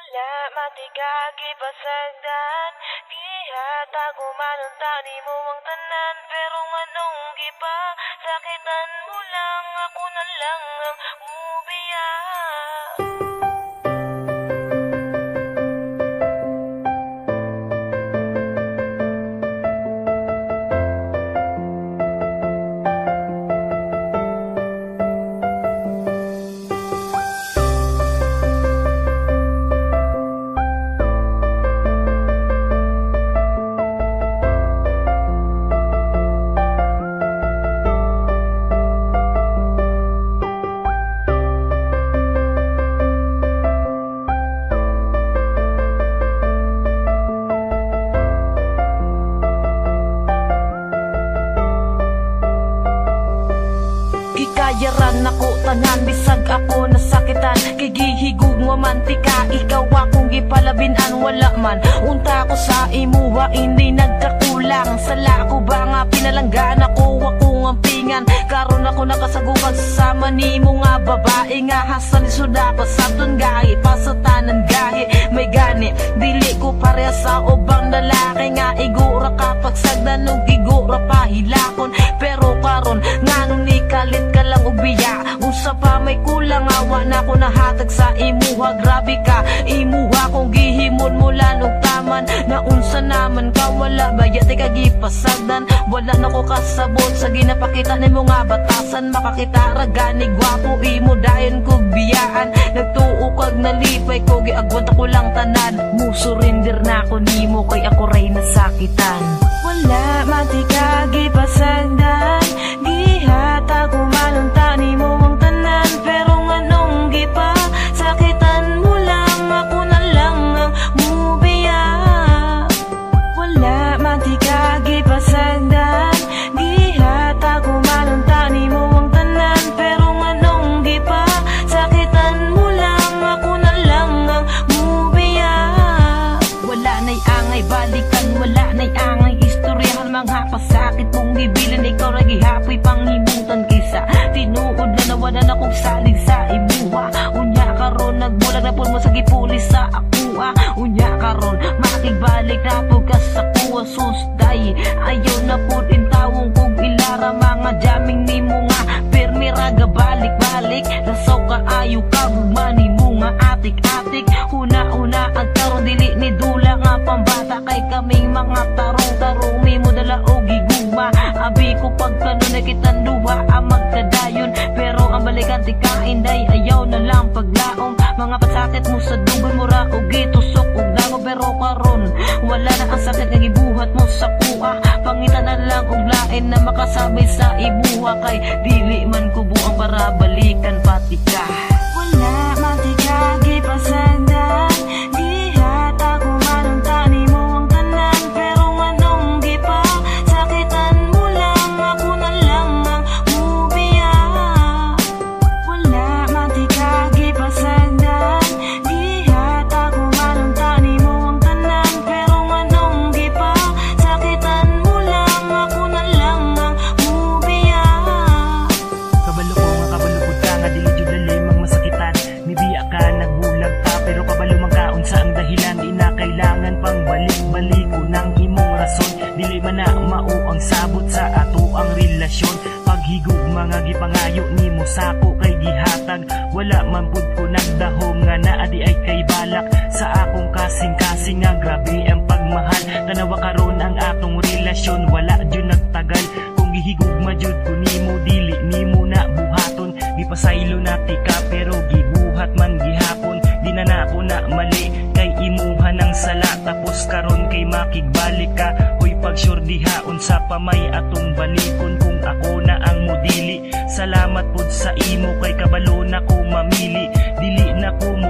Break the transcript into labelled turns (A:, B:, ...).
A: Wala matigagi pasagdan Gihatag umanon tani mo ang tanan Pero nganong gipa Sakitan mo lang Ako na lang ang mubiya.
B: Yaran ako tanan bisag ako nasakitan Kigihigug mo mantika ikaw akong gipalabinan wala man unta ko sa imuha hindi nagkakulang sala ko ba nga pinalanggan ako ngampingan karon ako nakasagupag sasama nimo nga babae nga hasan isuda pa sabton gahi pasatanan gahi may gani dili ko pareha sa ubang lalaki nga igura ka pagsagdan ug igura pa hilakon pero karon nganong ni kalit ka lang ubiya usa pa may kulang awa na ko nahatag sa imuha grabe ka imuha kung gihimon mo lan og taman na unsa naman ka wala bayat ka gipasagdan wala na ko kasabot sa ginapakita nimo nga batasan makakita ragani gwapo imo dayon kog biyaan nagtuo kag nalipay ko giagwat ako lang tanan mo surrender na ko nimo kay ako ray nasakitan
A: wala matigagi pasagdan gihatag umanon tani mo ang tanan pero nganong gipa sakitan mo lang ako na lang ang mubiya. Wala matigagi pasagdan gihatag umanon tani mo ang tanan pero nganong gipa sakitan mo lang ako na lang ang mubiya.
B: Wala na'y angay balikan wala na'y angay istoryahan mga pasakit mong gibilan ikaw ra gihapoy panghimutan kisa tinuod na nawala na kong salig sa imuha unya karon nagbulag na pud mo sa gipulis sa akua unya karon makigbalik na pud ka sa kuwa susday ayaw na pud intawong kog ilara mga jaming nimo nga permi raga balik-balik lasaw ka ayo ka gugmani mo nga atik-atik una-una ang karon dili ni dula nga pambata kay kaming mga tarong-tarong mo dala og gigugma abi ko pagkano nakitan duha ang magkadayon pero ang balikan ti kainday ayaw na lang paglaom mga pasakit mo sa dugon mo ra og gitusok og dango pero karon wala na ang sakit nga gibuhat mo sa kuha pangitan na lang og lain na makasabay sa ibuha kay dili man kubo ang para balikan pati ka.
A: Wala matigagi pasagdan gihatag umanon tani mo ang tanan pero nganong gipa sakitan mo lang ako na lang ang mubiya. Wala matigagi pasagdan gihatag umanon tani mo ang tanan pero nganong gipa sakitan mo lang ako na lang ang mubiya.
C: Kabalo ko nga kabalukod ka nga dili jud lalimang masakitan nibiya ka nagbulag ka pero kabalo man ka unsa ang dahilan di na kailangan pang balik-baliko ng imong rason dili man na mao ang sabot sa ato ang relasyon paghigug mga gipangayo nimo sako kay gihatag wala man pud ko nagdahom nga naa di ay kay balak sa akong kasing-kasing nga grabe ang pagmahal tanawa karon ang atong relasyon wala jud nagtagal kung gihigugma jud ko nimo dili nimo na buhaton gipasaylo na tika pero gibuhat man gihapon di na nako na mali kay imuha ng sala tapos karon kay makigbalik ka hoy pag-sure dihaon sa pamay atong balikon kung ako na ang modili salamat pud sa imo kay kabalo na ko mamili dili na ko mo